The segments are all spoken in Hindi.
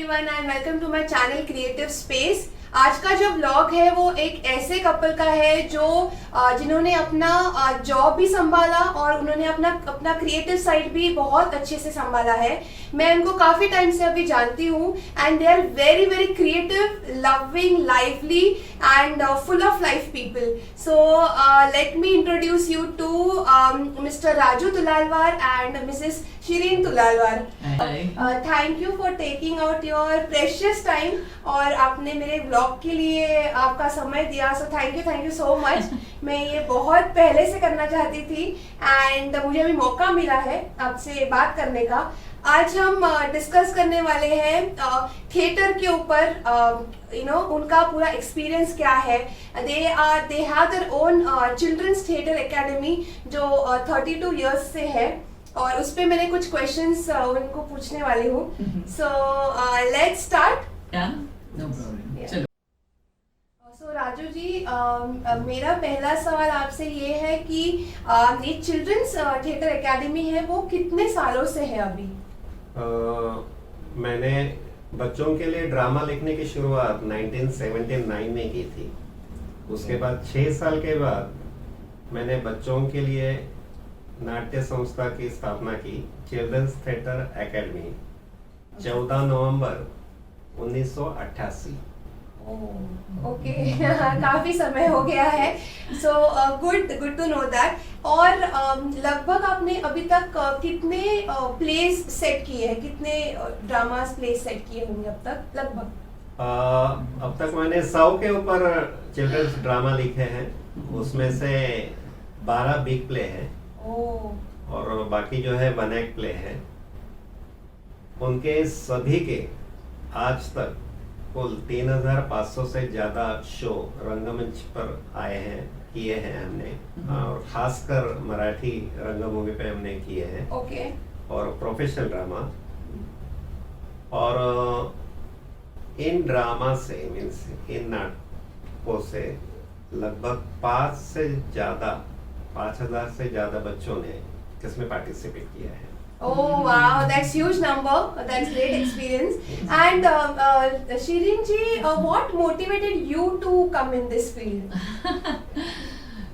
Everyone and welcome to my channel creative space. आज का जो ब्लॉग है वो एक ऐसे कपल का है जो जिन्होंने अपना जॉब भी संभाला और उन्होंने अपना क्रिएटिव साइड भी बहुत अच्छे से संभाला है। मैं उनको काफी टाइम से अभी जानती हूँ and they are very very creative, loving, lively and full of life people. So let me introduce you to mister Raju Tulalwar and missus Shirin Tulalwar. Thank you for taking out your precious time और आपने मेरे ब्लॉग के लिए आपका समय दिया। So thank you so much. मैं ये बहुत पहले से करना चाहती थी एंड मुझे अभी मौका मिला है आपसे बात करने का। आज हम डिस्कस करने वाले हैं थिएटर के ऊपर। उनका पूरा एक्सपीरियंस क्या है। They have their own childrens theatre academy जो 32 इयर्स से है और उस पे मैंने कुछ क्वेश्चंस उनको पूछने वाली हूँ। So let's start. चलो। सो राजू जी, मेरा पहला सवाल आपसे ये है कि ये चिल्ड्रंस थिएटर एकेडमी है वो कितने सालों से है अभी? मैंने बच्चों के लिए ड्रामा लिखने की शुरुआत 1979 में की थी। उसके बाद 6 साल के बाद मैंने बच्चों के लिए नाट्य संस्था की स्थापना की, चिल्ड्रंस थिएटर एकेडमी, 14 नवंबर 1988। ओके काफी समय हो गया है। So good to know that. और लगभग आपने अभी तक कितने प्लेस सेट किए हैं, कितने ड्रामास प्लेस सेट किए होंगे अब तक लगभग? अब तक मैंने 100 के ऊपर चिल्ड्रंस ड्रामा लिखे हैं। उसमें से 12 बिग प्ले हैं और बाकी जो है 1 एक्ट प्ले है। उनके सभी के आज तक कुल 3500 से ज्यादा शो रंगमंच पर आए हैं, किए हैं हमने, और खासकर मराठी रंगभूमि पे हमने किए हैं। ओके। और प्रोफेशनल ड्रामा। और इन ड्रामा से मीन्स इन नाटकों से लगभग 5,000 से ज्यादा बच्चों ने इसमें पार्टिसिपेट किया है। Oh wow, that's huge number. That's great experience. And Shirin ji, what motivated you to come in this field?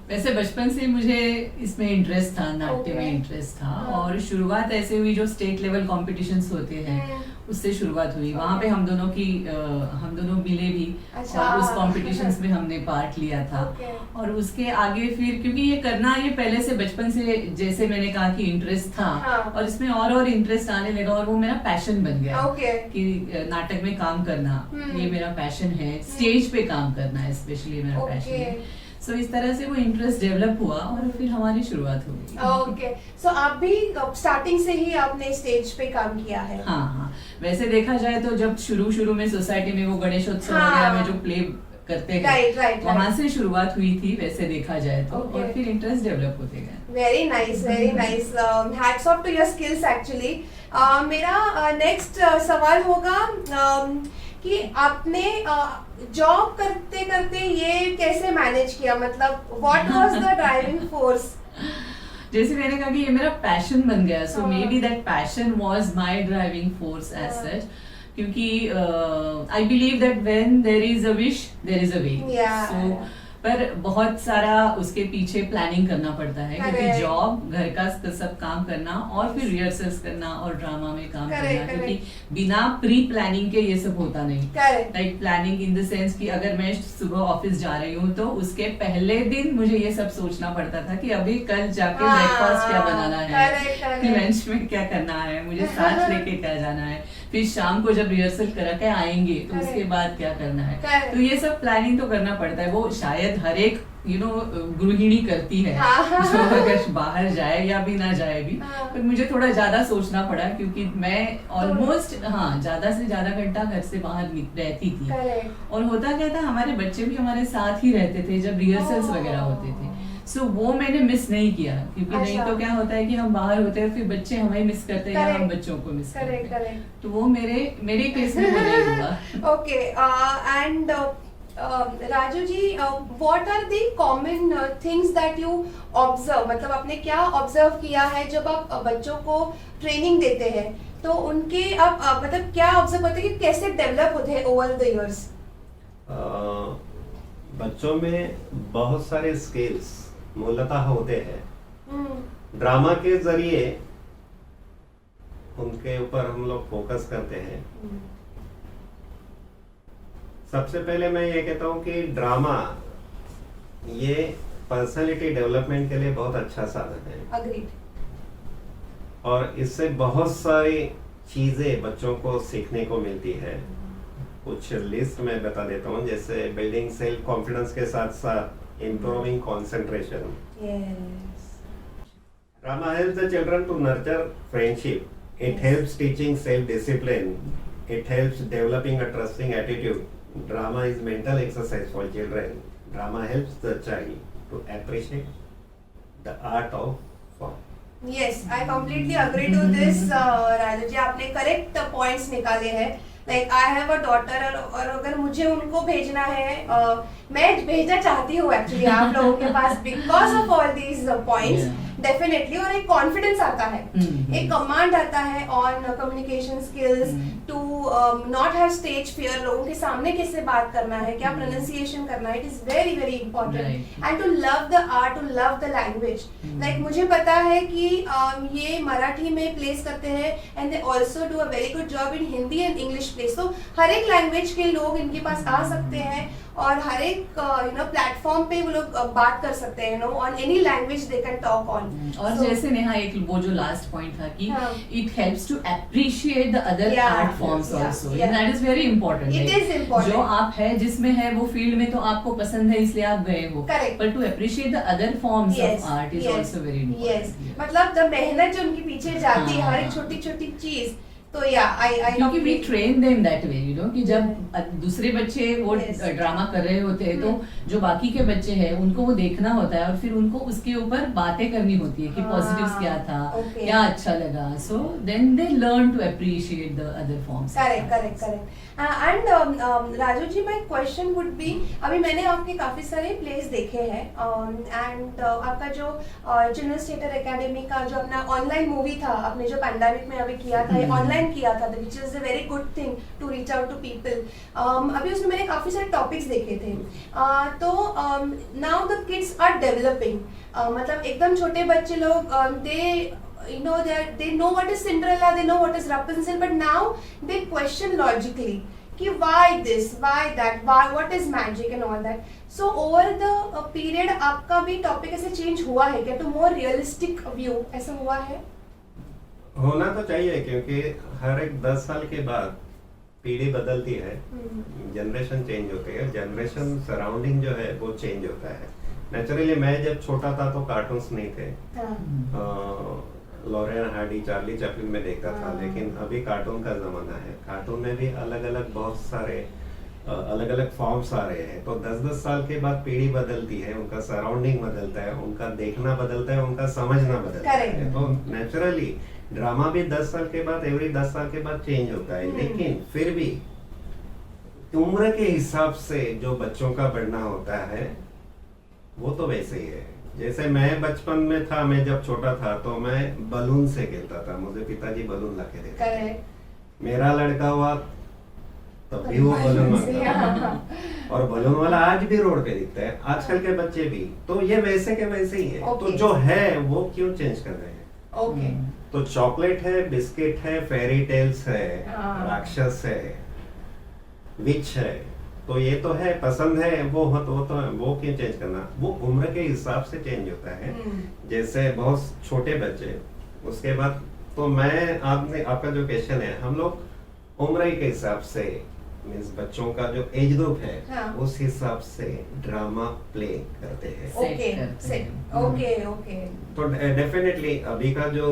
वैसे बचपन से मुझे इसमें इंटरेस्ट था, नाट्य में इंटरेस्ट था। और शुरुआत ऐसे हुई जो स्टेट लेवल कॉम्पिटिशन्स होते हैं उससे शुरुआत हुई। वहाँ पे हम दोनों मिले भी और उस कॉम्पिटिशन्स में हमने पार्ट लिया था। और उसके आगे फिर क्योंकि ये पहले से बचपन से, जैसे मैंने कहा कि इंटरेस्ट था और इसमें और इंटरेस्ट आने लगा और वो मेरा पैशन बन गया कि नाटक में काम करना ये मेरा पैशन है, स्टेज पे काम करना स्पेशली मेरा पैशन है। सो इस तरह से वो इंटरेस्ट डेवलप हुआ और फिर हमारी शुरुआत हो गई। ओके। सो आप भी स्टार्टिंग से ही आपने स्टेज पे काम किया है? हाँ। वैसे देखा जाए तो जब शुरू में सोसाइटी में वो गणेशोत्सव वगैरह में जो प्ले करते हैं वहाँ से शुरुआत हुई थी वैसे देखा जाए तो। और फिर इंटरेस्ट डेवलप होते गए। Very nice. Hats off to your skills actually. मेरा नेक्स्ट सवाल होगा कि आपने जॉब करते करते ये कैसे मैनेज किया, मतलब what was the driving force? जैसे मैंने कहा कि ये मेरा पैशन बन गया। So maybe that passion was my driving force as such, क्योंकि I believe that when there is a wish there is a way. So पर बहुत सारा उसके पीछे प्लानिंग करना पड़ता है, क्योंकि जॉब, घर का सब काम करना और फिर रिहर्सल्स करना और ड्रामा में काम करना, क्योंकि बिना प्री प्लानिंग के ये सब होता नहीं। Like planning in the sense कि अगर मैं सुबह ऑफिस जा रही हूँ तो उसके पहले दिन मुझे ये सब सोचना पड़ता था कि अभी कल जाके ब्रेकफास्ट क्या बनाना है, लंच में क्या करना है, मुझे साथ लेके क्या जाना है, फिर शाम को जब रिहर्सल करा के आएंगे तो उसके बाद क्या करना है। तो ये सब प्लानिंग तो करना पड़ता है। वो शायद हर एक गृहिणी करती है जो अगर बाहर जाए या भी ना जाए भी। पर मुझे थोड़ा ज्यादा सोचना पड़ा क्योंकि मैं ऑलमोस्ट ज्यादा से ज्यादा घंटा घर से बाहर रहती थी। और होता क्या था, हमारे बच्चे भी हमारे साथ ही रहते थे जब रिहर्सल्स वगैरह होते थे। सो वो मैंने मिस नहीं किया, क्योंकि नहीं तो क्या होता है कि हम बाहर होते हैं फिर बच्चे हमें मिस करते हैं या हम बच्चों को मिस करते हैं। तो वो मेरे केस में नहीं हुआ। Okay. And Raju ji, what are the common things that you observe, मतलब आपने क्या ऑब्जर्व किया है जब आप बच्चों को ट्रेनिंग देते हैं? तो उनके आप मतलब क्या ऑब्जर्व करते हैं कि कैसे डेवलप होते हैं ओवर द इयर्स? बच्चों में बहुत सारे स्किल्स मूलतः होते हैं, ड्रामा के जरिए उनके ऊपर हम लोग फोकस करते हैं। सबसे पहले मैं ये कहता हूँ कि ड्रामा ये पर्सनालिटी डेवलपमेंट के लिए बहुत अच्छा साधन है। अग्रीड। और इससे बहुत सारी चीजें बच्चों को सीखने को मिलती है। कुछ लिस्ट मैं बता देता हूँ, जैसे बिल्डिंग सेल्फ कॉन्फिडेंस के साथ साथ improving concentration. Drama helps the children to nurture friendship, it helps teaching self discipline, it helps developing a trusting attitude. Drama is mental exercise for children. Drama helps the child to appreciate the art of form. Yes, I completely agree to this Raju ji, आपने करेक्ट पॉइंट्स निकाले हैं। Like I have a daughter, और अगर मुझे उनको भेजना है, मैं भेजना चाहती हूँ एक्चुअली आप लोगों के पास because of all these points, definitely. और एक कॉन्फिडेंस आता है, एक कमांड आता है on communication skills, to not have stage fear, लोगों के सामने कैसे बात करना है, क्या प्रोनाउंसिएशन करना है, it is very very important. And to love the art, to love the language. Like मुझे पता है कि ये मराठी में प्लेस करते हैं, and they also do a very good job in Hindi and English place. तो हर एक लैंग्वेज के लोग इनके पास आ सकते हैं, और हर एक प्लेटफॉर्म पे वो लोग बात कर सकते हैं, on any language they can talk on. और जैसे नेहा एक वो जो लास्ट पॉइंट था कि it helps to appreciate the other art forms also, that is very important. It is important. जो आप है जिसमें है वो फील्ड में तो आपको पसंद है इसलिए आप गए हो, पर to appreciate the other forms of art is also very important. मतलब द मेहनत जो उनके पीछे जाती है, हर एक छोटी छोटी चीज, तो या आई क्योंकि we train them that way, you know, कि जब दूसरे बच्चे वो ड्रामा कर रहे होते हैं तो जो बाकी के बच्चे हैं उनको वो देखना होता है, और फिर उनको उसके ऊपर बातें करनी होती है कि पॉजिटिव्स क्या था, क्या अच्छा लगा, so then they learn to appreciate the other forms. Correct correct correct. And Raju ji, my question would be, अभी मैंने आपके काफी सारे प्लेस देखे हैं, एंड आपका जो चिल्ड्रंस थिएटर एकेडमी का जो अपना ऑनलाइन मूवी था, आपने जो पैंडेमिक में अभी किया था, ऑनलाइन किया था, which is a very good thing to reach out to people. अभी उसमें मैंने काफी सारे टॉपिक्स देखे थे। तो now the kids are developing, मतलब एकदम छोटे बच्चे लोग, दे they know what is Cinderella, they know what is Rapunzel, but now they question logically कि why this, why that, why, what is magic and all that. So over the period आपका भी टॉपिक ऐसे चेंज हुआ है क्या, टू मोर रियलिस्टिक व्यू, ऐसा हुआ है? होना तो चाहिए, क्योंकि हर एक 10 साल के बाद पीढ़ी बदलती है, जनरेशन चेंज होती है, जनरेशन सराउंडिंग जो है वो चेंज होता है। नेचुरली मैं जब छोटा था तो कार्टून्स नहीं थे, लॉरेन हार्डी, चार्ली चैपलिन में देखता था, लेकिन अभी कार्टून का जमाना है। कार्टून में भी अलग अलग बहुत सारे अलग अलग फॉर्म्स आ रहे हैं। तो 10-10 साल के बाद पीढ़ी बदलती है, उनका सराउंडिंग बदलता है, उनका देखना बदलता है, उनका समझना बदलता है। तो नेचुरली ड्रामा भी 10 साल के बाद, एवरी 10 साल के बाद चेंज होता है, लेकिन फिर भी उम्र के हिसाब से जो बच्चों का बढ़ना होता है वो तो वैसे ही है। जैसे मैं बचपन में था, मैं जब छोटा था तो मैं बलून से खेलता था, मुझे पिताजी बलून ला के देते थे। मेरा लड़का हुआ तब भी वो बलून मांगता, और बलून वाला आज भी रोड पे दिखता है, आजकल के बच्चे भी। तो ये वैसे के वैसे ही है। तो जो है वो क्यों चेंज कर रहे हैं? तो चॉकलेट है, बिस्किट है, फेरी टेल्स है, राक्षस है, विच है, तो ये तो है, पसंद है, वो तो है, वो क्यों चेंज करना? वो उम्र के हिसाब से चेंज होता है। जैसे बहुत छोटे बच्चे, उसके बाद तो मैं आपका जो क्वेश्चन है, हम लोग उम्र के हिसाब से, मींस बच्चों का जो एज ग्रुप है, उस हिसाब से ड्रामा प्ले करते हैं। ओके। तो डेफिनेटली अभी का जो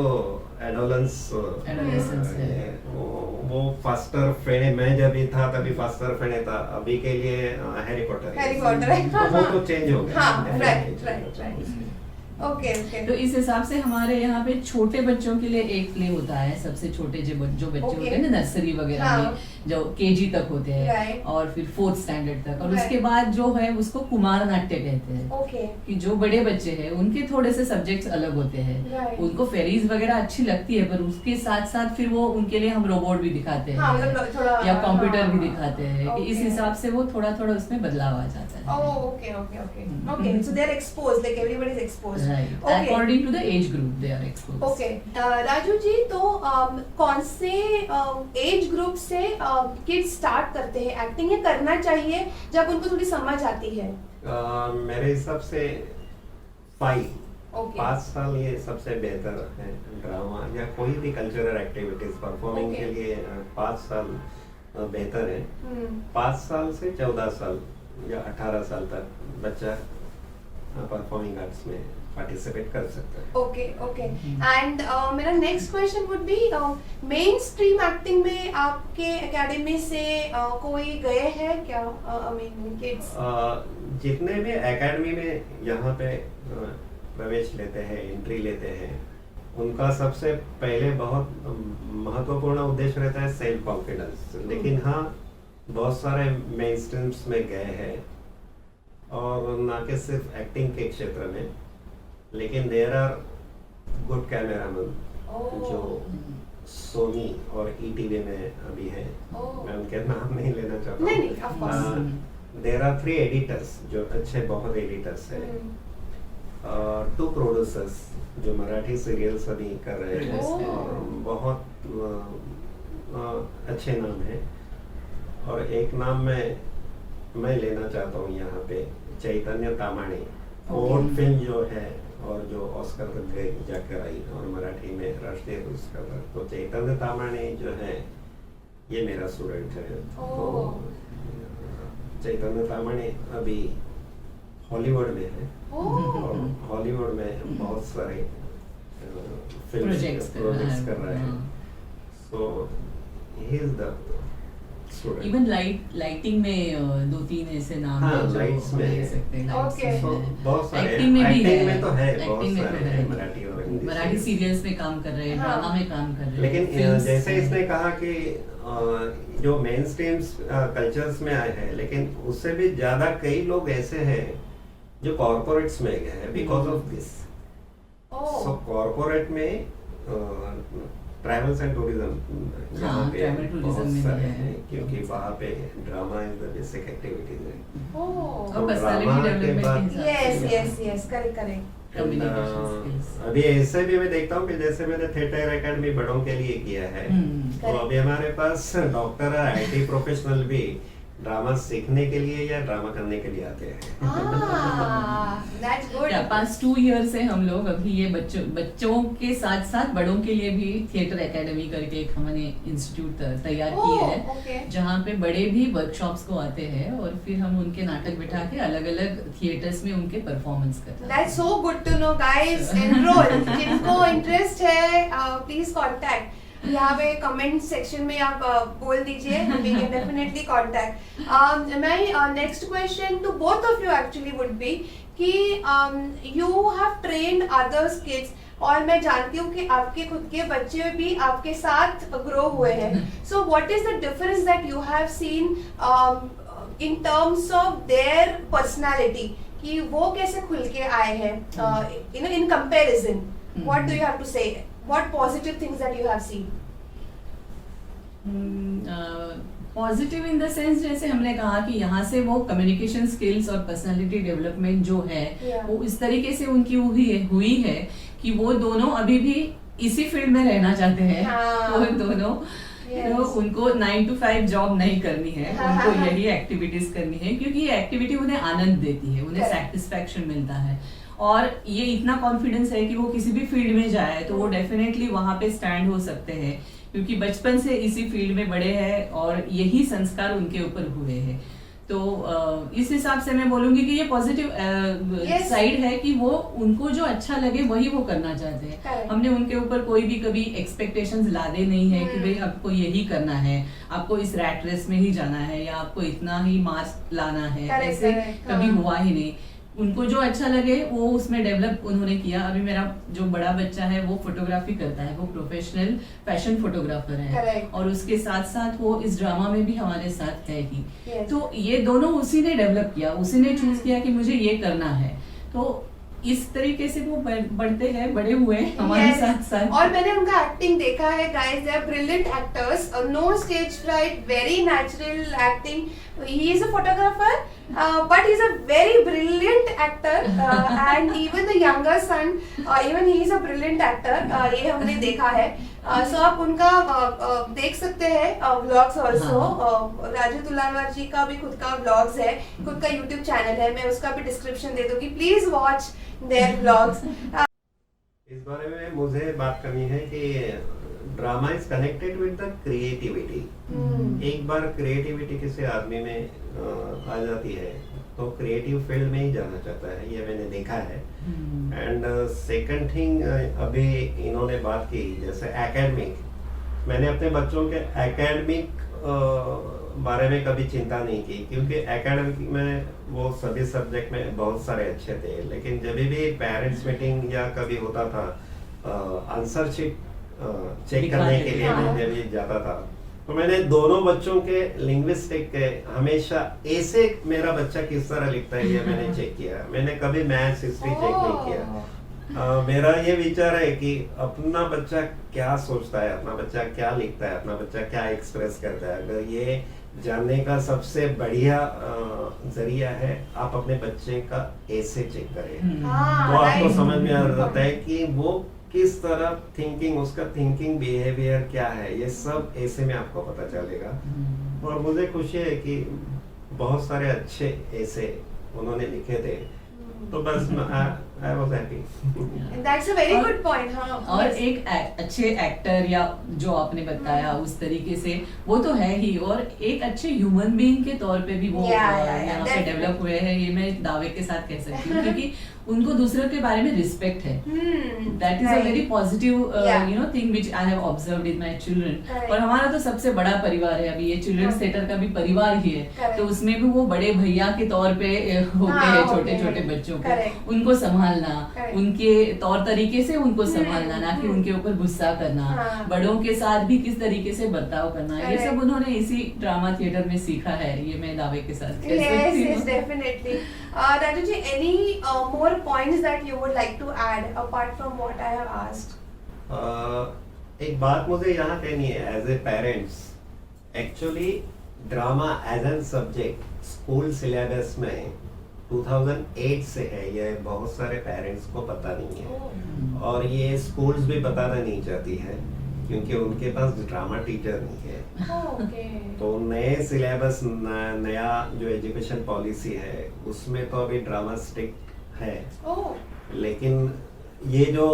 एडोलेसेंस है वो फास्टर फ्रेंड, मैं जब भी था तभी फास्टर फ्रेंड था, अभी के लिए हैरी पॉटर है, तो वो तो चेंज हो गया। राइट। ओके। तो इस हिसाब से हमारे यहाँ पे छोटे बच्चों के लिए एक प्ले होता है, सबसे छोटे जो बच्चे होते हैं ना नर्सरी वगैरह में, जो केजी तक होते हैं Right. और फिर 4th स्टैंडर्ड तक, और Right. उसके बाद जो है उसको कुमार नाट्य कहते हैं। ओके कि जो बड़े बच्चे हैं उनके थोड़े से सब्जेक्ट्स अलग होते हैं। Right. उनको फेरीज वगैरह अच्छी लगती है, पर उसके साथ साथ फिर वो उनके लिए हम रोबोट भी दिखाते हाँ, हैं मतलब थोड़ा या कंप्यूटर हाँ, भी दिखाते हैं कि इस okay. हिसाब से वो थोड़ा थोड़ा उसमें बदलाव आ जाता है। Oh, okay. So they're exposed, like everybody is exposed. Right. Okay. According to the age group they are exposed. Okay Raju ji, तो कौन से एज ग्रुप से किड्स स्टार्ट करते हैं एक्टिंग, या करना चाहिए जब उनको थोड़ी समझ आती है? मेरे हिसाब से 5 ओके 5 साल ये सबसे बेहतर है। ड्रामा या कोई भी कल्चरल एक्टिविटीज परफॉर्मिंग Okay. के लिए 5 साल बेहतर है। हम्म 5 साल से 14 साल या 18 साल तक बच्चा परफॉर्मिंग आर्ट्स में पार्टिसिपेट कर सकता है। ओके ओके एंड मेरा next question would B, main stream acting में आपके एकेडमी से कोई गए हैं क्या? I mean kids. जितने भी एकेडमी में यहाँ पे प्रवेश लेते हैं, एंट्री लेते हैं, उनका सबसे पहले बहुत महत्वपूर्ण उद्देश्य रहता है सेल्फ कॉन्फिडेंस। लेकिन हाँ, बहुत सारे मेन स्ट्रीम्स में गए हैं, और ना कि सिर्फ एक्टिंग के क्षेत्र में, लेकिन देयर आर गुड कैमरामैन जो सोनी और ईटीवी में अभी है। मैं उनके नाम नहीं लेना चाहता नहीं नहीं, of course. There are 3 editors जो अच्छे बहुत एडिटर्स हैं, 2 प्रोड्यूसर्स जो मराठी सीरियल्स अभी कर रहे हैं, Oh. और बहुत अच्छे नाम हैं। और एक नाम मैं लेना चाहता हूँ यहाँ पे, चैतन्य तामाणे। ओल्ड फिल्म जो है और जो ऑस्कर तक गई जाकर आई और मराठी में राष्ट्रीय पुरस्कार, तो चैतन्य तामाणे जो है ये मेरा स्टूडेंट है। तो चैतन्य तामाणे अभी हॉलीवुड में है, और हॉलीवुड में बहुत सारे प्रोजेक्ट्स प्रोजेक्ट्स कर रहे हैं। So he is the student. Even lighting में 2-3 ऐसे नाम हाँ, हैं जो lights में ले है। सकते हैं। lights Okay. में So, है। बहुत सारे एक्टिंग में भी एक्टिंग है। में तो है, बहुत एक्टिंग में सारे तो हैं, है। मराठी और हिंदी मराठी से। सीरियल्स में काम कर रहे हैं, हाँ। ड्रामा में काम कर रहे हैं। लेकिन films जैसे में- इसने कहा कि जो मेन स्ट्रीम्स कल्चर्स में आए हैं, लेकिन उससे भी ज्यादा कई लोग ऐसे हैं जो कॉर्पोरेट्स में गए हैं because of this. So corporate में ट्रैवल्स एंड टूरिज्म यहाँ पे travel tourism बहुत में भी सारे है। हैं, क्योंकि वहाँ पे drama is the basic activities है। ओह और personality ड्रामा के development बाद- के हिसाब से। Yes correct correct. Communication skills। अभी ऐसे भी मैं देखता हूँ कि जैसे मैंने थिएटर एकेडमी बड़ों के लिए किया है, तो Correct. अभी हमारे पास डॉक्टर आईटी प्रोफेशनल भी ड्रामा सीखने के लिए या ड्रामा करने के लिए आते हैं। That's good. पास्ट 2 ईयर से हम लोग अभी ये बच्चों के साथ साथ बड़ों के लिए भी थिएटर एकेडमी करके एक हमने इंस्टीट्यूट तैयार की है, ओके जहाँ पे बड़े भी वर्कशॉप्स को आते हैं और फिर हम उनके नाटक बिठा के अलग अलग थिएटर्स में उनके परफॉर्मेंस करते हैं। That's so good to know guys. Enrol, जिनको इंटरेस्ट है प्लीज कांटेक्ट। यहाँ पे कमेंट सेक्शन में आप बोल दीजिए, वी कैन डेफिनेटली कांटेक्ट। मैं next question to both of you actually would be कि you have trained others kids, और मैं जानती हूँ कि आपके खुद के बच्चे भी आपके साथ ग्रो हुए हैं। So what is the difference that you have seen in terms of their personality, कि वो कैसे खुल के आए हैं you know in comparison? What do you have to say? What positive things that you have seen? Positive in the sense, जैसे हमने कहा कि यहाँ से वो कम्युनिकेशन स्किल्स और पर्सनालिटी डेवलपमेंट जो है Yeah. वो इस तरीके से उनकी हुई है कि वो दोनों अभी भी इसी फील्ड में रहना चाहते हैं। हाँ. वो दोनों Yes. उनको 9 to 5 जॉब नहीं करनी है, हाँ, उनको हाँ, यही एक्टिविटीज करनी है, क्योंकि ये एक्टिविटी उन्हें आनंद देती है, उन्हें Correct. सेटिस्फेक्शन मिलता है, और ये इतना कॉन्फिडेंस है कि वो किसी भी फील्ड में जाए तो वो डेफिनेटली वहां पे स्टैंड हो सकते हैं, क्योंकि बचपन से इसी फील्ड में बड़े हैं और यही संस्कार उनके ऊपर हुए हैं। तो इस हिसाब से मैं बोलूंगी कि ये पॉजिटिव Yes. साइड है कि वो उनको जो अच्छा लगे वही वो करना चाहते हैं। Correct. हमने उनके ऊपर कोई भी कभी एक्सपेक्टेशंस लादे नहीं है कि भाई आपको यही करना है, आपको इस रैट रेस में ही जाना है, या आपको इतना ही मार्क्स लाना है, Correct, ऐसे correct, कभी हाँ. हुआ ही नहीं। उनको जो अच्छा लगे वो उसमें डेवलप उन्होंने किया। अभी मेरा जो बड़ा बच्चा है वो फोटोग्राफी करता है, वो प्रोफेशनल फैशन फोटोग्राफर है Correct. और उसके साथ साथ वो इस ड्रामा में भी हमारे साथ है ही। Yes. तो ये दोनों उसी ने डेवलप किया, उसी ने चूज किया कि मुझे ये करना है। तो इस तरीके से वो बढ़ते गए, बड़े हुए हमारे Yes. साथ साथ। और मैंने उनका एक्टिंग देखा है guys, they are brilliant actors, no stage fright, very natural acting. He is a photographer but he is a very brilliant actor and even the younger son, even he is a brilliant actor, ये हमने देखा है। सो आप उनका देख सकते हैं व्लॉग्स ऑल्सो। राजू तुलारवार जी का भी खुद का व्लॉग्स है, खुद का यूट्यूब चैनल है, मैं उसका भी डिस्क्रिप्शन दे दूंगी, प्लीज वॉच देयर व्लॉग्स। इस बारे में मुझे बात करनी है कि drama is connected with the creativity. एक बार क्रिएटिविटी किसी आदमी में आ जाती है तो क्रिएटिव फील्ड में ही जाना चाहता है, ये मैंने देखा है। एंड सेकंड थिंग, अभी इन्होंने बात की जैसे एकेडमिक, मैंने अपने बच्चों के एकेडमिक बारे में कभी चिंता नहीं की, क्योंकि एकेडमिक में वो सभी सब्जेक्ट में बहुत सारे अच्छे थे। लेकिन जब भी पेरेंट्स मीटिंग या कभी होता था, आंसर शीट चेक करने के लिए मैं जब भी जाता था, तो मैंने दोनों बच्चों के लिंग्विस्टिक के हमेशा ऐसे मेरा बच्चा किस तरह लिखता है ये मैंने चेक किया। मैंने कभी मैथ्स हिस्ट्री चेक नहीं किया। मेरा ये विचार है कि अपना बच्चा क्या सोचता है, अपना बच्चा क्या लिखता है, अपना बच्चा क्या एक्सप्रेस करता है, अगर ये जानने का सबसे बढ़िया जरिया है आप अपने बच्चे का ऐसे चेक करें। तो आपको समझ में आ जाता है कि वो किस तरह थिंकिंग, उसका थिंकिंग बिहेवियर क्या है, ये सब ऐसे में आपको पता चलेगा। और मुझे खुशी है कि बहुत सारे अच्छे ऐसे उन्होंने लिखे थे, तो बस I was happy. That's a very good point. हाँ, और एक अच्छे एक्टर या जो आपने बताया उस तरीके से वो तो है ही, और एक अच्छे ह्यूमन बीइंग के तौर पे भी वो यहाँ पे डेवलप हुए हैं, ये मैं दावे के साथ कह सकती हूँ, क्योंकि उनको दूसरों के बारे में रिस्पेक्ट है। That is a very positive you know thing which I have observed in my children. और हमारा तो सबसे बड़ा परिवार है अभी, ये चिल्ड्रंस थिएटर का भी परिवार ही है, तो उसमें भी वो बड़े भैया के तौर पे होते हैं छोटे छोटे बच्चों को, उनको संभालना, उनके तौर तरीके से उनको संभालना, ना कि उनके ऊपर गुस्सा करना, बड़ों के साथ भी किस तरीके से बर्ताव करना, ये सब उन्होंने इसी ड्रामा थिएटर में सीखा है, ये मैं दावे के साथ कह सकती हूँ। Yes, definitely. Raju ji, any more points that you would like to add apart from what I have asked? एक बात मुझे यहाँ कहनी है as a parents, actually drama as an subject school syllabus में 2008 से है, ये बहुत सारे पेरेंट्स को पता नहीं है। और ये स्कूल्स भी बताना नहीं चाहती है क्योंकि उनके पास ड्रामा टीचर नहीं है। तो नए सिलेबस, नया जो एजुकेशन पॉलिसी है उसमें तो अभी ड्रामा स्ट्रिक्ट है, लेकिन ये जो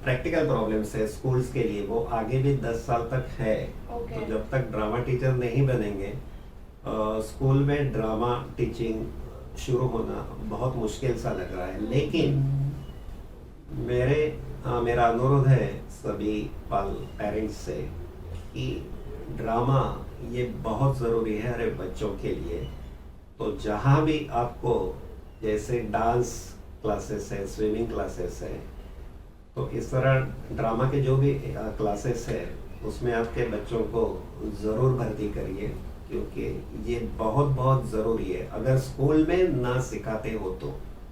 प्रैक्टिकल प्रॉब्लम्स है स्कूल्स के लिए वो आगे भी 10 साल तक है। तो जब तक ड्रामा टीचर नहीं बनेंगे स्कूल में ड्रामा टीचिंग शुरू होना बहुत मुश्किल सा लग रहा है। लेकिन मेरा अनुरोध है सभी पेरेंट्स से कि ड्रामा ये बहुत ज़रूरी है हर बच्चों के लिए। तो जहाँ भी आपको जैसे डांस क्लासेस है, स्विमिंग क्लासेस है, तो इस तरह ड्रामा के जो भी क्लासेस है उसमें आपके बच्चों को ज़रूर भर्ती करिए, क्योंकि ये बहुत बहुत ज़रूरी है अगर स्कूल में ना सिखाते हो तो।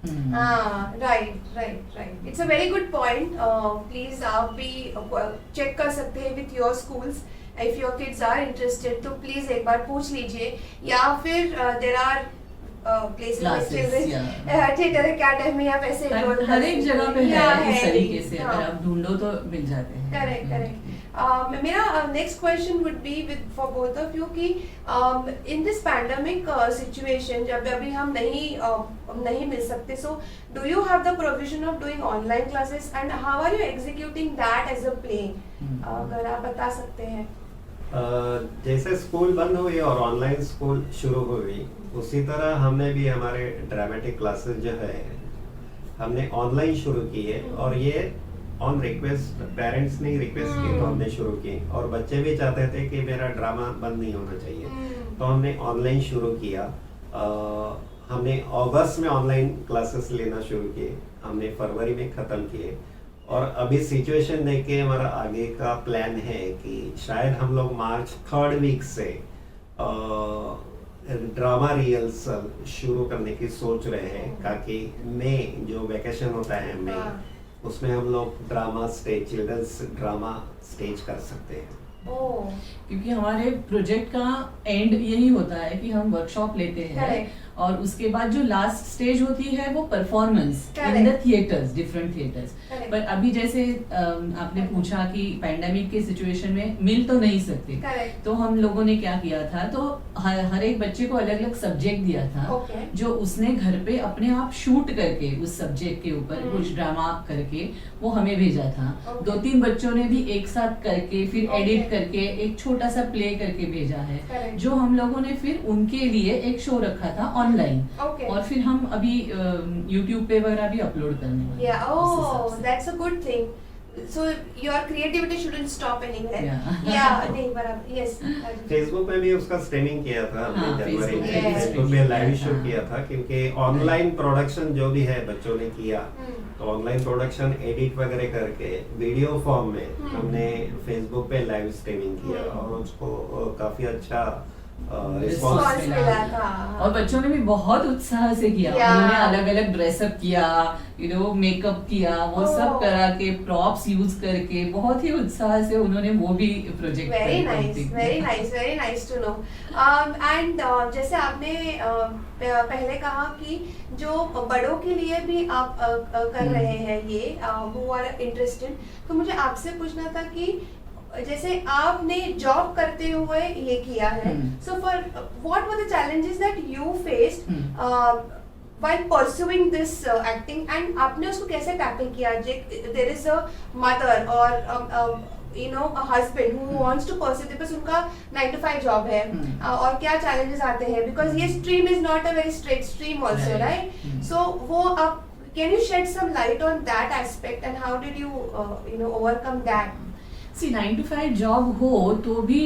Right, it's a very good point. Please आप भी चेक कर सकते हैं with your schools, if your kids are interested तो प्लीज एक बार पूछ लीजिए, या फिर there are places theatre academy या वैसे हर एक जगह पे है इस तरीके से, अगर आप ढूंढो तो मिल जाते हैं। करेक्ट। मेरा next question would be with for both of you कि इन दिस पैंडेमिक सिचुएशन जब अभी हम नहीं मिल सकते, so do you have the provision of doing online classes and how are you executing that as a play? अगर आप बता सकते हैं। जैसे स्कूल बंद हुई और ऑनलाइन स्कूल शुरू हुई, उसी तरह हमने भी हमारे ड्रामेटिक क्लासेस जो है हमने ऑनलाइन शुरू किए, और ये ऑन रिक्वेस्ट, पेरेंट्स ने रिक्वेस्ट की तो हमने शुरू की, और बच्चे भी चाहते थे कि मेरा ड्रामा बंद नहीं होना चाहिए, तो हमने ऑनलाइन शुरू किया। हमने अगस्त में ऑनलाइन क्लासेस लेना शुरू किए, हमने फरवरी में ख़त्म किए, और अभी सिचुएशन देख के हमारा आगे का प्लान है कि शायद हम लोग मार्च 3rd वीक से ड्रामा रिहर्सल शुरू करने की सोच रहे हैं, ताकि मई जो वैकेशन होता है मई, उसमें हम लोग drama stage, childrens drama stage कर सकते हैं। क्योंकि हमारे प्रोजेक्ट का एंड यही होता है कि हम वर्कशॉप लेते हैं Correct. और उसके बाद जो लास्ट स्टेज होती है वो performance in the theatres, different theatres. Correct. पर अभी जैसे आपने पूछा कि पैंडेमिक के सिचुएशन में मिल तो नहीं सकते, Correct. तो हम लोगों ने क्या किया था, तो हर एक बच्चे को अलग अलग सब्जेक्ट दिया था, Okay. जो उसने घर पे अपने आप शूट करके उस सब्जेक्ट के ऊपर कुछ ड्रामा करके वो हमें भेजा था। Okay. 2-3 बच्चों ने भी एक साथ करके फिर Okay. एडिट करके एक छोटा सा प्ले करके भेजा है, Correct. जो हम लोगों ने फिर उनके लिए एक शो रखा था ऑनलाइन, Okay. और फिर हम अभी YouTube पे वगैरह भी अपलोड करने वाले हैं Yeah, उस हिसाब oh, से। that's a good thing. So your creativity shouldn't stop anywhere. Yeah. Yeah, नहीं बराबर. Yes. फेसबुक में भी उसका स्ट्रीमिंग किया था हमने, हाँ, जनवरी Facebook में पे भी फेसबुक streaming पे लाइव किया शो था। किया था, क्योंकि ऑनलाइन प्रोडक्शन जो भी है बच्चों ने किया, तो ऑनलाइन प्रोडक्शन एडिट वगैरह करके वीडियो फॉर्म में हमने फेसबुक पे लाइव स्ट्रीमिंग किया, और उसको काफी अच्छा रिस्पॉन्स Response मिला। मिला था। और बच्चों ने भी बहुत उत्साह से किया, Yeah. उन्होंने अलग अलग ड्रेसअप किया, मेकअप किया, वो सब Oh. करा के प्रॉप्स यूज करके बहुत ही उत्साह से उन्होंने वो भी project Very nice, very nice to know. And जैसे आपने पहले कहा कि जो बड़ों के लिए भी आप कर रहे हैं ये, who are interested, तो मुझे आपसे पूछना था कि जैसे आपने जॉब करते हुए ये किया है, so for what were the challenges that you faced while pursuing this acting, and आपने उसको कैसे टैकल किया? There is a mother or a husband who wants to pursue, because उनका 9 to 5 जॉब है, और क्या challenges आते हैं, because ये stream is not a very straight stream also, right? So वो आप, can you shed some light on that aspect and how did you overcome that? 9 to 5 job हो तो भी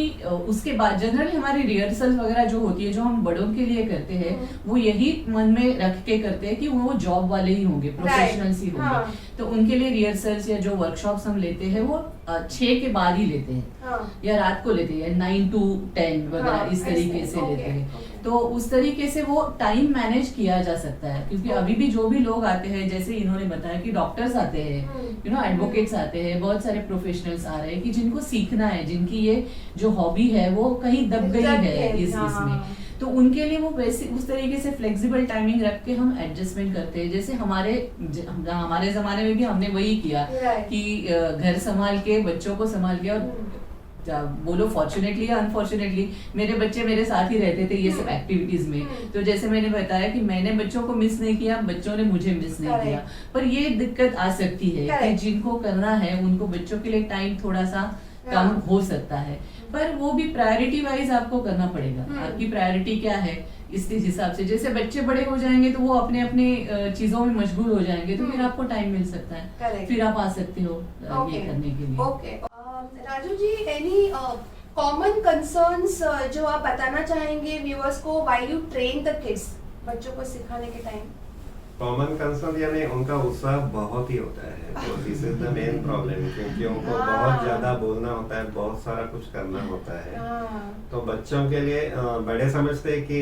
उसके बाद जनरली हमारी रिहर्सल वगैरह जो होती है, जो हम बड़ों के लिए करते हैं, वो यही मन में रख के करते हैं कि वो जॉब वाले ही होंगे, प्रोफेशनल्स ही होंगे। हाँ. तो उनके लिए रिहर्सल्स या जो वर्कशॉप्स हम लेते हैं वो 6 के बाद ही लेते हैं, हाँ. या रात को लेते हैं 9 to 10 वगैरह, हाँ, इस तरीके से okay, लेते हैं। okay. तो उस तरीके से वो टाइम मैनेज किया जा सकता है, क्योंकि अभी भी जो भी लोग आते हैं, जैसे इन्होंने बताया कि डॉक्टर्स आते हैं, एडवोकेट्स आते हैं, बहुत सारे प्रोफेशनल्स आ रहे हैं कि जिनको सीखना है, जिनकी ये जो हॉबी है वो कहीं दब गई है इसमें, तो उनके लिए वो वैसे उस तरीके से फ्लेक्सिबल टाइमिंग रख के हम एडजस्टमेंट करते हैं। जैसे हमारे जमाने में भी हमने वही किया कि घर संभाल के, बच्चों को संभाल के, और बोलो फॉर्चुनेटली या अनफॉर्चुनेटली मेरे बच्चे मेरे साथ ही रहते थे ये सब एक्टिविटीज में। तो जैसे मैंने बताया कि मैंने बच्चों को मिस नहीं किया, बच्चों ने मुझे मिस नहीं किया, पर ये दिक्कत आ सकती है कि जिनको करना है उनको बच्चों के लिए टाइम थोड़ा सा कम हो सकता है, पर वो भी प्रायोरिटी वाइज आपको करना पड़ेगा। आपकी प्रायोरिटी क्या है, इस हिसाब से जैसे बच्चे बड़े हो जाएंगे तो वो अपने अपने चीजों में मशगूल हो जाएंगे, तो फिर आपको टाइम मिल सकता है, फिर आप आ सकते हो ये करने के लिए। ओके राजू जी, एनी कॉमन कंसर्न्स जो आप बताना चाहेंगे व्यूअर्स को while you train the kids, बच्चों को सिखाने के टाइम? कॉमन कंसर्न यानी उनका उत्साह बहुत ही होता है, तो this is the main problem, क्योंकि उनको बहुत ज्यादा बोलना होता है, बहुत सारा कुछ करना होता है। तो बच्चों के लिए बड़े समझते हैं कि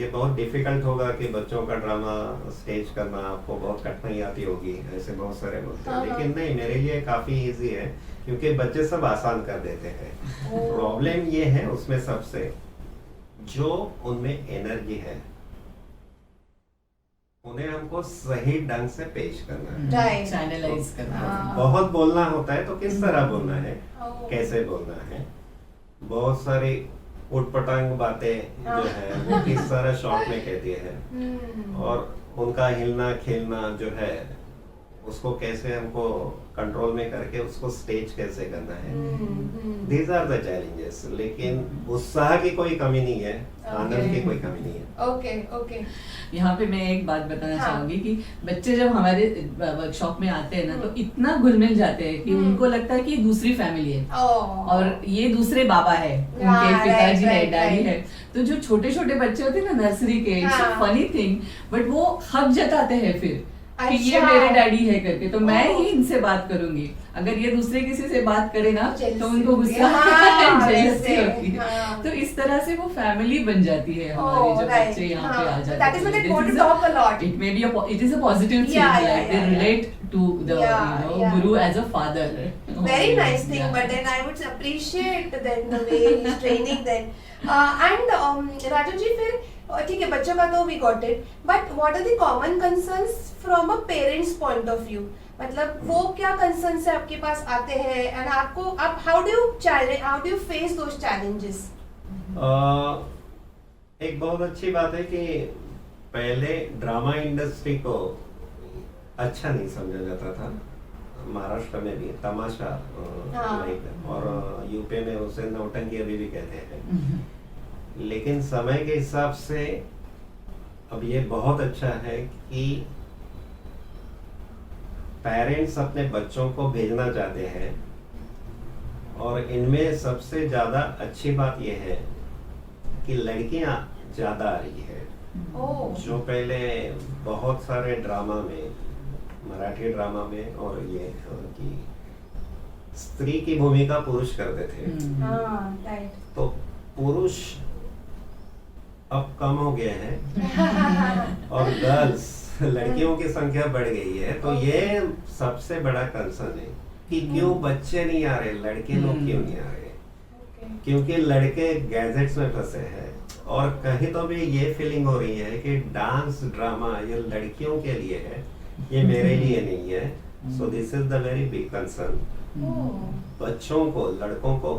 ये बहुत डिफिकल्ट होगा कि बच्चों का ड्रामा स्टेज करना, आपको बहुत कठिनाई आती होगी, ऐसे बहुत सारे बोलते हैं, लेकिन नहीं, मेरे लिए काफी इजी है, क्योंकि बच्चे सब आसान कर देते हैं। प्रॉब्लम ये है उसमें सबसे, जो उनमें एनर्जी है उन्हें हमको सही ढंग से पेश करना है, चैनलाइज करना है। बहुत बोलना होता है तो किस तरह बोलना है, कैसे बोलना है, बहुत सारी उटपटांग बातें जो है वो किस तरह शॉर्ट में कहती है, और उनका हिलना खेलना जो है उसको कैसे हमको कंट्रोल में करके उसको स्टेज कैसे करना है, दीज आर द चैलेंजेस। लेकिन उत्साह की कोई कमी नहीं है, आनंद की कोई कमी नहीं है। Okay okay. यहाँ पे मैं एक बात बताना हाँ। चाहूंगी कि बच्चे जब हमारे वर्कशॉप में आते हैं ना तो इतना घुल मिल जाते हैं कि उनको लगता है कि ये दूसरी फैमिली है और ये दूसरे बाबा है, उनके हाँ, पिताजी है, right, डैडी right. है। तो जो छोटे छोटे बच्चे होते हैं ना नर्सरी के, इट्स हाँ. फनी थिंग, बट वो हक जताते हैं फिर कि ये अच्छा. मेरे डैडी है करके, तो मैं ओह. ही इनसे बात करूंगी। अगर ये दूसरे किसी से बात करे ना Jealousy तो उनको होती गुस्सा है। हाँ, jealousy वैसे, होती है। हाँ. तो इस तरह से वो फैमिली बन जाती है हमारे Oh, जब right. बच्चे यहाँ पे हाँ. आ So जाते that is what I This want to is a- talk a lot. It may be it is a positive thing, Yeah, like yeah, they yeah, relate to the Yeah, yeah. guru as a father. Very nice thing, Yeah. but then I would appreciate then the way he's training then. And Rajan ji, फिर ठीक है बच्चों का तो we got it, but what are the common concerns from a parent's point of view? मतलब वो क्या concerns से आपके पास आते हैं and आपको आप how do you face those challenges? एक बहुत अच्छी बात है कि पहले ड्रामा इंडस्ट्री को अच्छा नहीं समझा जाता था, महाराष्ट्र में भी तमाशा हाँ. लाइक, और यूपी में उसे नौटंकी अभी भी कहते हैं। लेकिन समय के हिसाब से अब ये बहुत अच्छा है कि पेरेंट्स अपने बच्चों को भेजना चाहते हैं, और इनमें सबसे ज्यादा अच्छी बात यह है कि लड़कियां ज्यादा आ रही है। Oh. जो पहले बहुत सारे ड्रामा में, मराठी ड्रामा में और ये कि स्त्री की भूमिका पुरुष करते थे, हाँ, right. तो पुरुष अब कम हो गए हैं और गर्ल्स लड़कियों की संख्या बढ़ गई है। तो ये सबसे बड़ा कंसर्न है कि क्यों बच्चे नहीं आ रहे, लड़के लोग क्यों नहीं आ रहे। Okay. क्योंकि लड़के गैजेट्स में फंसे हैं, और कहीं तो भी ये फीलिंग हो रही है कि डांस ड्रामा ये लड़कियों के लिए है, ये मेरे लिए नहीं है। So this is the very big concern. Oh. बच्चों को, लड़कों को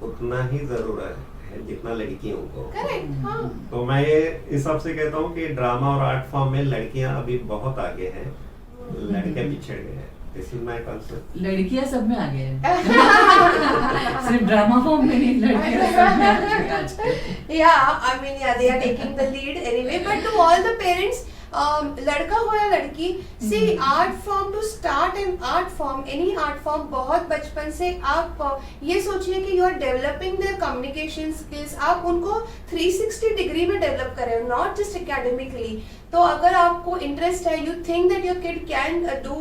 उतना ही जरूरत है जितना लड़कियों को। Correct. हाँ. तो मैं ये इस हिसाब से कहता हूँ कि ड्रामा और आर्ट फॉर्म में लड़कियां अभी बहुत आगे हैं, लड़के पिछड़ गए हैं। This is my concept. लड़कियां सब में आगे हैं। सिर्फ ड्रामा फॉर्म में नहीं, लड़कियां सब में आगे हैं आजकल। Yeah, I mean, yeah, they are taking the lead anyway. But to all the parents, लड़का हो या लड़की, see art form to start an art form, any art form, बहुत बचपन से आप ये सोचिए कि you are developing their communication skills, आप उनको 360 डिग्री में डेवलप करें, not just academically. तो अगर आपको इंटरेस्ट है, you think that your kid can do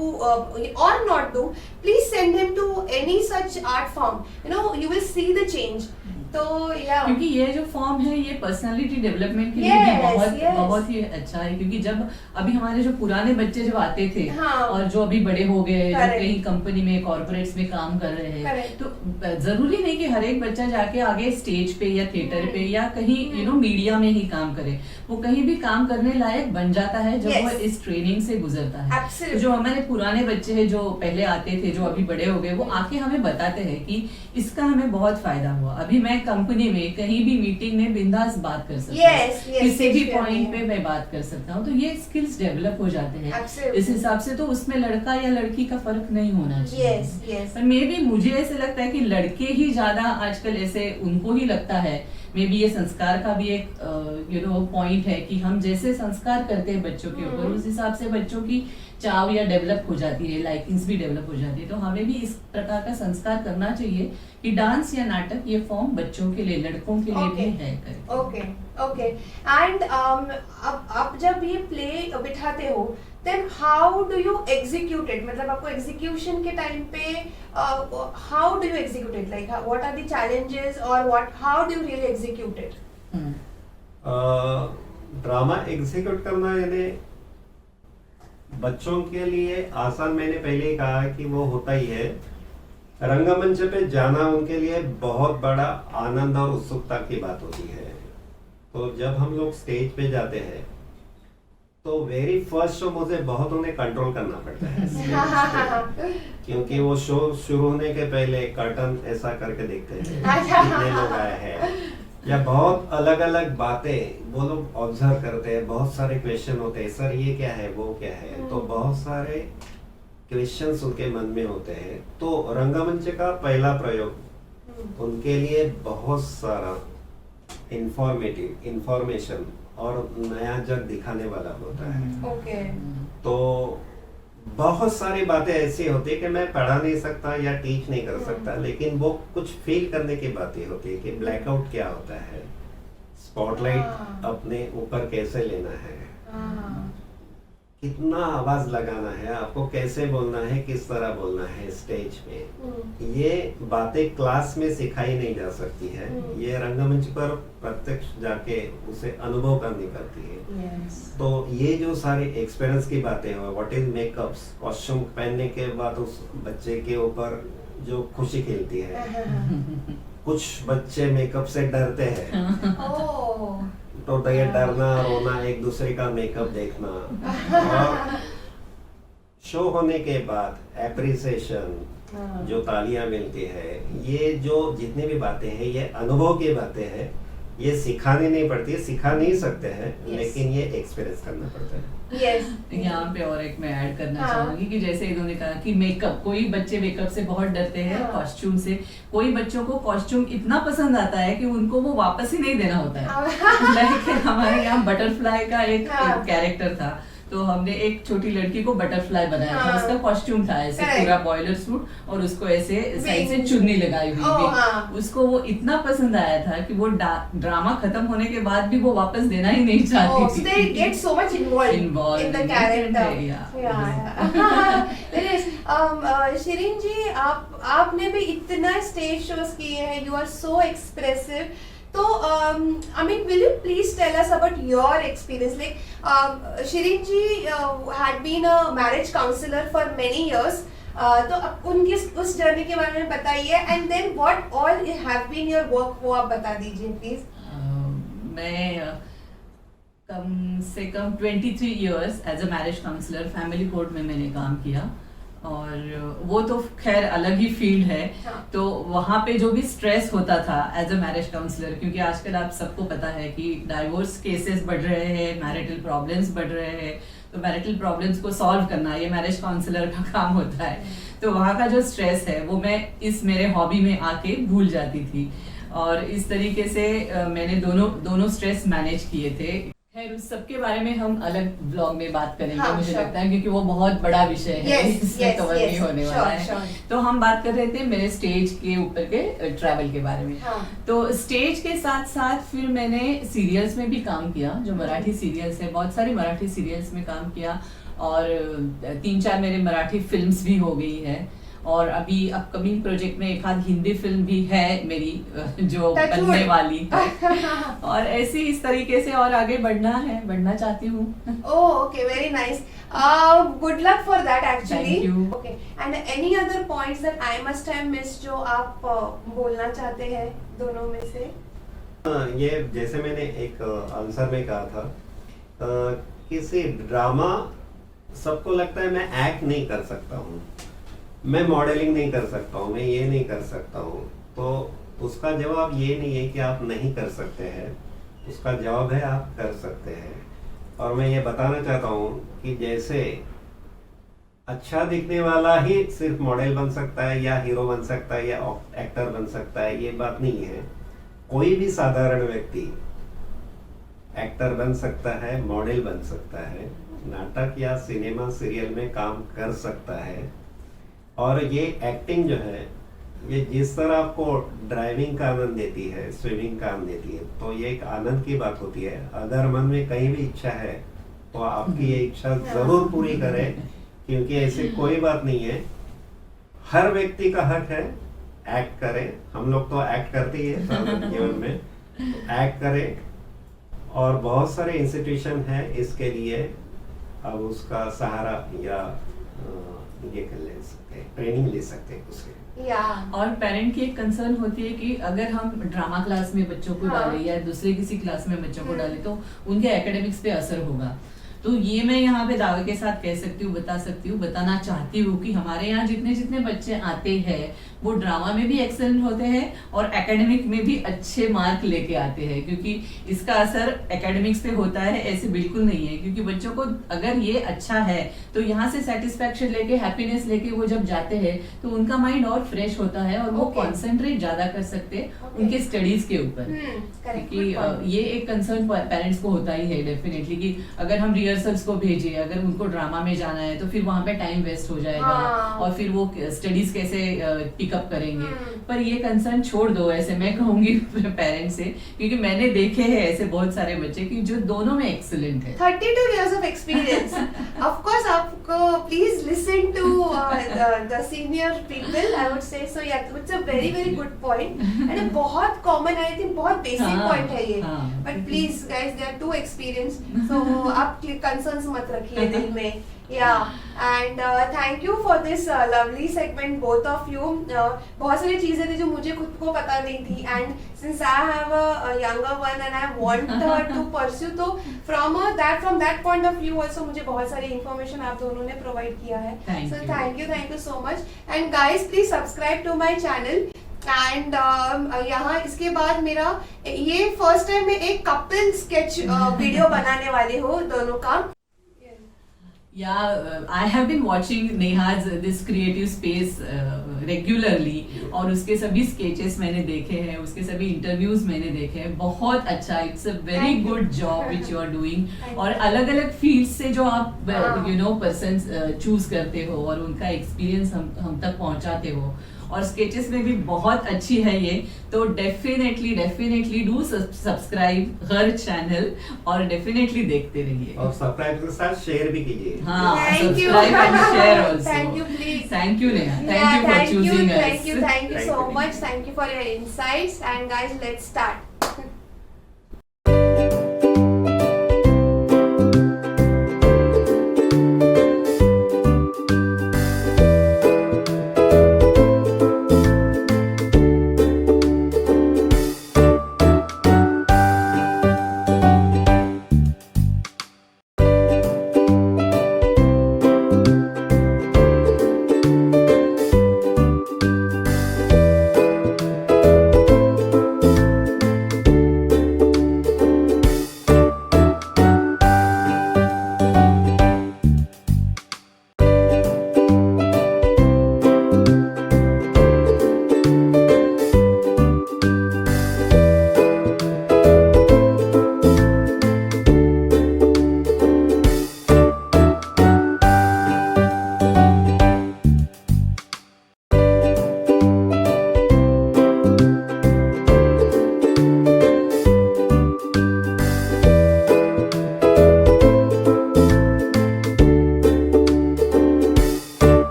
or not do, please send him to any such art form. You know, you will see the change. तो yeah. क्योंकि ये जो फॉर्म है ये पर्सनालिटी डेवलपमेंट के लिए Yes, भी yes. बहुत ही अच्छा है। क्योंकि जब अभी हमारे जो पुराने बच्चे जब आते थे हाँ. और जो अभी बड़े हो गए, जो Correct. कहीं कंपनी में, कॉर्पोरेट्स में काम कर रहे हैं, Correct. तो जरूरी नहीं कि हर एक बच्चा जाके आगे स्टेज पे या थिएटर पे या कहीं मीडिया में ही काम करे। वो कहीं भी काम करने लायक बन जाता है जब Yes. वो इस ट्रेनिंग से गुजरता है। Absolutely. तो जो हमारे पुराने बच्चे हैं जो पहले आते थे, जो अभी बड़े हो गए, वो आके हमें बताते हैं कि इसका हमें बहुत फायदा हुआ। अभी मैं कंपनी में कहीं भी मीटिंग में बिंदास बात कर सकता हूँ, Yes, yes, किसी भी yes, पॉइंट yeah. पे मैं बात कर सकता हूँ। तो ये स्किल्स डेवलप हो जाते हैं। Absolutely. इस हिसाब से तो उसमें लड़का या लड़की का फर्क नहीं होना चाहिए। Yes, yes. पर मे बी मुझे ऐसे लगता है कि लड़के ही ज्यादा आजकल ऐसे उनको ही लगता है, मे बी ये संस्कार का भी एक पॉइंट है कि हम जैसे संस्कार करते हैं बच्चों के ऊपर, उस हिसाब से बच्चों की चाव या डेवलप हो जाती है, लाइकिंग्स भी डेवलप हो जाती है। तो हमें भी इस प्रकार का संस्कार करना चाहिए कि डांस या नाटक ये फॉर्म बच्चों के लिए, लड़कों के लिए भी है करके। Okay okay. एंड अब जब ये प्ले बिठाते हो, then how do you execute it? मतलब आपको एग्जीक्यूशन के टाइम पे how do you execute it? Like what are the challenges और how do you really execute it? Drama execute करना यानी बच्चों के लिए आसान, मैंने पहले ही कहा कि वो होता ही है। रंगमंच पे जाना उनके लिए बहुत बड़ा आनंद और उत्सुकता की बात होती है। तो जब हम लोग स्टेज पे जाते हैं तो वेरी फर्स्ट शो मुझे बहुत उन्हें कंट्रोल करना पड़ता है क्योंकि वो शो शुरू होने के पहले कर्टन ऐसा करके देखते हैं कितने लोग आए हैं। या बहुत अलग अलग बातें वो लोग ऑब्जर्व करते हैं, बहुत सारे क्वेश्चन होते हैं, सर ये क्या है वो क्या है, तो बहुत सारे क्वेश्चंस उनके मन में होते हैं। तो रंगमंच का पहला प्रयोग उनके लिए बहुत सारा इंफॉर्मेशन और नया जग दिखाने वाला होता है। ओके। तो बहुत सारी बातें ऐसी होती है कि मैं पढ़ा नहीं सकता या टीच नहीं कर सकता, लेकिन वो कुछ फील करने की बातें होती है कि ब्लैकआउट क्या होता है, स्पॉटलाइट अपने ऊपर कैसे लेना है, कितना आवाज लगाना है, आपको कैसे बोलना है, किस तरह बोलना है स्टेज में। ये बातें क्लास में सिखाई नहीं जा सकती है, ये रंगमंच पर प्रत्यक्ष जाके उसे अनुभव करनी पड़ती है। तो ये जो सारी एक्सपीरियंस की बातें हैं, व्हाट इज मेकअप्स, कॉस्ट्यूम पहनने के बाद उस बच्चे के ऊपर जो खुशी खिलती है। कुछ बच्चे मेकअप से डरते हैं, तो ये डरना रोना एक दूसरे का मेकअप देखना, और शो होने के बाद एप्रिसिएशन जो तालियां मिलती है, ये जो जितनी भी बातें हैं ये अनुभव की बातें हैं, ये सिखानी नहीं पड़ती है, सिखा नहीं सकते हैं, लेकिन ये एक्सपीरियंस करना पड़ता है। यहाँ पे और एक मैं ऐड करना चाहूंगी कि जैसे इन्होंने कहा कि मेकअप, कोई बच्चे मेकअप से बहुत डरते हैं, कॉस्ट्यूम से, कोई बच्चों को कॉस्ट्यूम इतना पसंद आता है कि उनको वो वापस ही नहीं देना होता है। लाइक हमारे यहाँ बटरफ्लाई का एक कैरेक्टर था, तो हमने एक छोटी लड़की को बटरफ्लाई बनाया था, उसका कॉस्ट्यूम था ऐसे पूरा बॉयलर सूट, और उसको ऐसे साइड से चुन्नी लगाई हुई। उसको वो इतना पसंद आया था कि वो ड्रामा खत्म होने के बाद भी वो वापस देना ही नहीं चाहती थी। They get so much involved in the character. Shirin जी, आपने भी इतना स्टेज शोज किए हैं, यू आर सो एक्सप्रेसिव। तो I mean, will you please tell us about your experience? Like Shirin ji had been a marriage counselor for many years. तो अब उनकी उस जर्नी के बारे में बताइए, and then what all have been your work, वो आप बता दीजिए प्लीज। मैं कम से कम 23 years as a marriage counsellor family court में मैंने काम किया, और वो तो खैर अलग ही फील्ड है। तो वहाँ पे जो भी स्ट्रेस होता था एज अ मैरिज काउंसलर, क्योंकि आजकल आप सबको पता है कि डाइवोर्स केसेस बढ़ रहे हैं, मैरिटल प्रॉब्लम्स बढ़ रहे हैं, तो मैरिटल प्रॉब्लम्स को सॉल्व करना ये मैरिज काउंसलर का काम होता है। तो वहाँ का जो स्ट्रेस है वो मैं इस मेरे हॉबी में आके भूल जाती थी, और इस तरीके से मैंने दोनों स्ट्रेस मैनेज किए थे। खैर उस सब के बारे में हम अलग ब्लॉग में बात करेंगे, मुझे लगता है, क्योंकि वो बहुत बड़ा विषय है, इसमें कवर नहीं होने वाला है। तो हम बात कर रहे थे मेरे स्टेज के ऊपर के ट्रैवल के बारे में। तो स्टेज के साथ साथ फिर मैंने सीरियल्स में भी काम किया, जो मराठी सीरियल्स है, बहुत सारे मराठी सीरियल्स में काम किया, और 3-4 मेरे मराठी फिल्म्स भी हो गई है, और अभी अपकमिंग प्रोजेक्ट में एक आध हिंदी फिल्म भी है मेरी जो बनने वाली है। और ऐसे इस तरीके से और आगे बढ़ना चाहती हूँ। Okay, very nice, good luck for that actually. Okay, and any other points that I must have missed जो आप बोलना चाहते हैं दोनों में से? ये जैसे मैंने एक आंसर में कहा था, किसी ड्रामा, सबको लगता है मैं एक्ट नहीं कर सकता हूँ, मैं मॉडलिंग नहीं कर सकता हूँ, मैं ये नहीं कर सकता हूँ। तो उसका जवाब ये नहीं है कि आप नहीं कर सकते हैं, उसका जवाब है आप कर सकते हैं। और मैं ये बताना चाहता हूँ कि जैसे अच्छा दिखने वाला ही सिर्फ मॉडल बन सकता है या हीरो बन सकता है या एक्टर बन सकता है, ये बात नहीं है। कोई भी साधारण व्यक्ति एक्टर बन सकता है, मॉडल बन सकता है, नाटक या सिनेमा सीरियल में काम कर सकता है। और ये एक्टिंग जो है, ये जिस तरह आपको ड्राइविंग का आनंद देती है, स्विमिंग का आनंद देती है, तो ये एक आनंद की बात होती है। अगर मन में कहीं भी इच्छा है तो आपकी ये इच्छा जरूर पूरी करें, क्योंकि ऐसी कोई बात नहीं है, हर व्यक्ति का हक है एक्ट करें। हम लोग तो एक्ट करते ही है जीवन में, एक्ट करें। और बहुत सारे इंस्टीट्यूशन है इसके लिए, अब उसका सहारा या ये कर ले सकते हैं, ट्रेनिंग ले सकते हैं उसके। और पेरेंट की एक कंसर्न होती है कि अगर हम ड्रामा क्लास में बच्चों को डालें या दूसरे किसी क्लास में बच्चों को डालें तो उनके एकेडमिक्स पे असर होगा। तो ये मैं यहाँ पे दावे के साथ कह सकती हूँ, बता सकती हूँ, बताना चाहती हूँ कि हमारे यहाँ जितने बच्चे आते हैं वो ड्रामा में भी एक्सेलेंट होते हैं और एकेडमिक में भी अच्छे मार्क लेके आते हैं, क्योंकि इसका असर एकेडमिक्स पे होता है ऐसे बिल्कुल नहीं है, क्योंकि बच्चों को अगर ये अच्छा है तो यहाँ से सेटिस्फेक्शन लेके हैप्पीनेस लेके वो जब जाते हैं तो उनका माइंड और फ्रेश होता है और वो Okay. कॉन्सेंट्रेट ज्यादा कर सकते हैं Okay. उनके स्टडीज के ऊपर। करेक्ट, कि ये एक कंसर्न पेरेंट्स को होता ही है डेफिनेटली, कि अगर हम रिहर्सल्स को भेजे, अगर उनको ड्रामा में जाना है तो फिर वहां पे टाइम वेस्ट हो जाएगा हाँ। और फिर वो स्टडीज कैसे पिकअप करेंगे। पर ये कंसर्न छोड़ दो, ऐसे मैं कहूंगी पेरेंट्स से, क्योंकि मैंने देखे हैं ऐसे बहुत सारे बच्चे कि जो दोनों में एक्सीलेंट है। 32 years of experience. Of course, आपको please listen to the senior people. I would say so. Yeah, it's a very good point. And a बहुत common, I think बहुत basic हाँ, point है ये. हाँ. But please guys, they are too experienced. So आप concerns मत रखिए दिल में. Yeah, and thank you for this lovely segment, both of you. बहुत सारी चीजें थी जो मुझे खुद को पता नहीं थी, and since I have a younger one and I want her to pursue, तो from that point of view also मुझे बहुत सारी information आप दोनों ने provide किया है. Thank So you. thank you so much. And guys, please subscribe to my channel. And यहाँ इसके बाद मेरा ये फर्स्ट टाइम मैं एक कपल स्केच वीडियो बनाने वाली हूँ दोनों का. I have been watching Neha's this creative space regularly, और उसके सभी sketches मैंने देखे हैं, उसके सभी interviews मैंने देखे हैं. बहुत अच्छा, it's a very Thank you. good job which you are doing. Thank और you. अलग अलग fields से जो आप हाँ. persons choose करते हो और उनका experience हम तक पहुंचाते हो, और स्केचेस में भी बहुत अच्छी है ये. तो definitely do subscribe her channel और डेफिनेटली देखते रहिए. और सब्सक्राइब के साथ शेयर भी कीजिए. हाँ, Thank you. Subscribe and share also. Thank you, please. Thank you, Neha. Yeah, Thank you for choosing us. thank you so Thank you. much. Thank you for your insights. And guys, let's start.